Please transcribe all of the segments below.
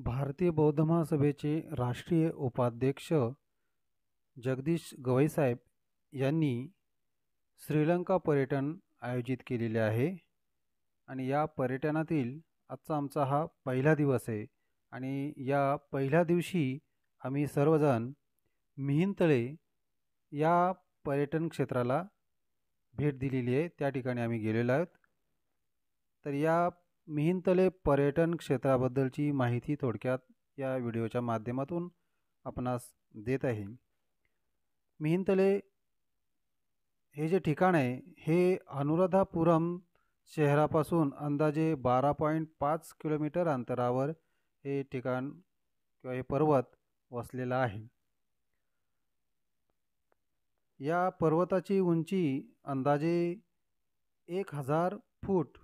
भारतीय बौद्ध महासभेचे राष्ट्रीय उपाध्यक्ष जगदीश गवईसाहेब यांनी श्रीलंका पर्यटन आयोजित केलेले आहे आणि या पर्यटनातील आजचा आमचा हा पहिला दिवस आहे आणि या पहिल्या दिवशी आम्ही सर्वजण मिहिंतळे या पर्यटन क्षेत्राला भेट दिलेली आहे। त्या ठिकाणी आम्ही गेलेलो आहोत। तर या मिहिंतळे पर्यटन क्षेत्राबद्दलची माहिती थोडक्यात या व्हिडिओच्या माध्यमातून आपणास देत आहे। मिहिंतळे हे जे ठिकाण आहे हे अनुराधापुरम शहरापासून अंदाजे 12.5 किलोमीटर अंतरावर हे ठिकाण किंवा हे पर्वत वसलेला आहे। या पर्वताची उंची अंदाजे 1000 फूट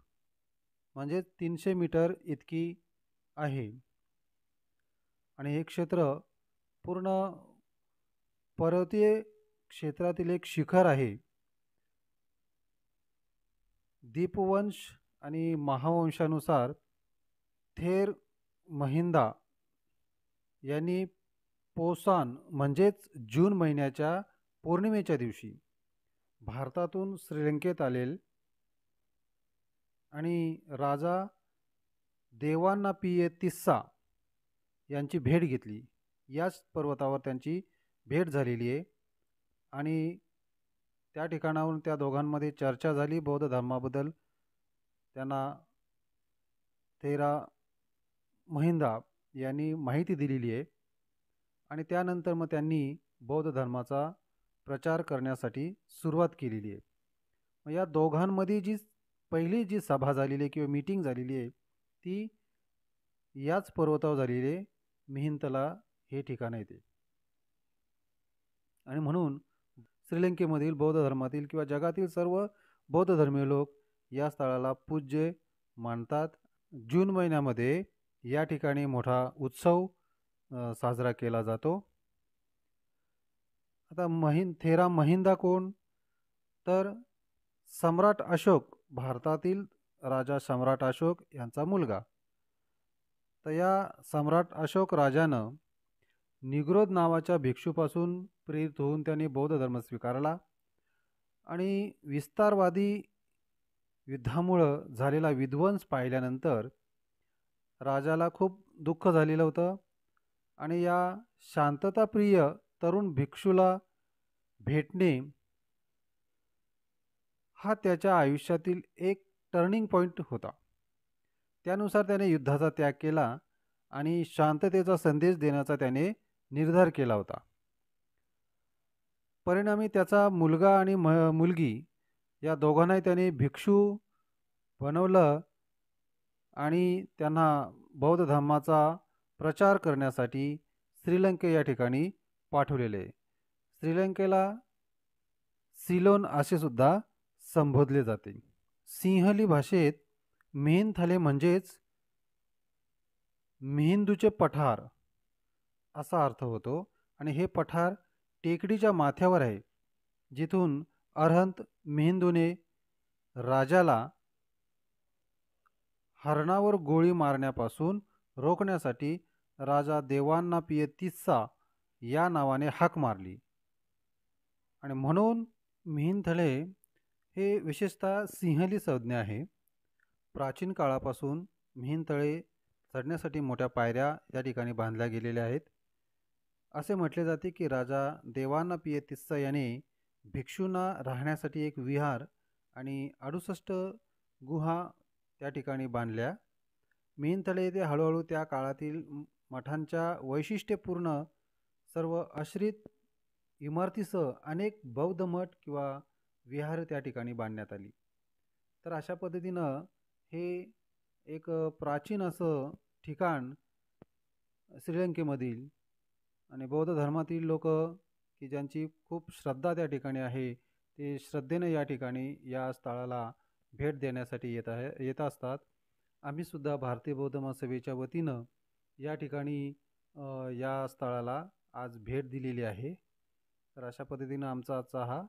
म्हणजे 300 मीटर इतकी आहे आणि हे क्षेत्र पूर्ण पर्वतीय क्षेत्रातील एक शिखर आहे। दीपवंश आणि महावंशानुसार थेर महिंदा यांनी पोसान म्हणजेच जून महिन्याच्या पौर्णिमेच्या दिवशी भारतातून श्रीलंकेत आलेल आणि राजा देवांनापिये तिस्सा यांची भेट घेतली। याच पर्वतावर त्यांची भेट झालेली आहे आणि त्या ठिकाणावरून त्या दोघांमध्ये चर्चा झाली। बौद्ध धर्माबद्दल त्यांना थेरा महिंदा यांनी माहिती दिलेली आहे आणि त्यानंतर मग त्यांनी बौद्ध धर्माचा प्रचार करण्यासाठी सुरुवात केलेली आहे। मग या दोघांमध्ये जी पहिली जी सभा झालेली आहे किंवा मीटिंग झालेली आहे ती याच पर्वतावर झालेली आहे। मिहिंतला हे ठिकाण आहे ते आणि म्हणून श्रीलंकेमधील बौद्ध धर्मातील किंवा जगातील सर्व बौद्ध धर्मीय लोक या स्थळाला पूज्य मानतात। जून महिन्यामध्ये या ठिकाणी मोठा उत्सव साजरा केला जातो। आता थेरा महिंदा कोण, तर सम्राट अशोक, भारतातील राजा सम्राट अशोक यांचा मुलगा। तर या सम्राट अशोक राजानं निग्रोध नावाच्या भिक्षूपासून प्रेरित होऊन त्यांनी बौद्ध धर्म स्वीकारला आणि विस्तारवादी युद्धामुळे झालेला विध्वंस पाहिल्यानंतर राजाला खूप दुःख झालेलं होतं आणि या शांतताप्रिय तरुण भिक्षूला भेटणे हा त्याच्या आयुष्यातील एक टर्निंग पॉइंट होता। त्यानुसार त्याने युद्धाचा त्याग केला आणि शांततेचा संदेश देण्याचा त्याने निर्धार केला होता। परिणामी त्याचा मुलगा आणि मुलगी या दोघांनाही त्याने भिक्षू बनवलं आणि त्यांना बौद्ध धर्माचा प्रचार करण्यासाठी श्रीलंका या ठिकाणी पाठवलेले। श्रीलंकेला सिलोन असे सुद्धा संबोधले जाते। सिंहली भाषेत मिहिंथले म्हणजेच मिहिंदूचे पठार असा अर्थ होतो आणि हे पठार टेकडीच्या माथ्यावर आहे जिथून अरहंत मिहिंदूने राजाला हरणावर गोळी मारण्यापासून रोखण्यासाठी राजा देवांनापिये तिस्सा या नावाने हाक मारली आणि म्हणून मिहिंथळे हे विशेषतः सिंहली संज्ञा आहे। प्राचीन काळापासून मिहिंतळे चढण्यासाठी मोठ्या पायऱ्या या ठिकाणी बांधल्या गेलेल्या आहेत। असे म्हटले जाते की राजा देवांनापिये तिस्सा याने भिक्षूंना राहण्यासाठी एक विहार आणि 68 गुहा त्या ठिकाणी बांधल्या। मिहिंतळे येथे हळूहळू त्या काळातील मठांच्या वैशिष्ट्यपूर्ण सर्व आश्रित इमारतीसह अनेक बौद्ध मठ किंवा विहार त्या ठिकाणी बांधण्यात आली। तर अशा पद्धतीनं हे एक प्राचीन असं ठिकाण श्रीलंकेमधील आणि बौद्ध धर्मातील लोक की ज्यांची खूप श्रद्धा त्या ठिकाणी आहे ते श्रद्धेने या ठिकाणी या स्थळाला भेट देण्यासाठी येत असतात। आम्ही सुद्धा भारतीय बौद्ध महासभेच्या वतीनं या ठिकाणी या स्थळाला आज भेट दिलेली आहे। तर अशा पद्धतीनं आमचा आजचा हा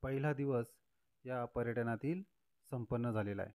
पहिला दिवस या पर्यटनातील संपन्न झालेला आहे।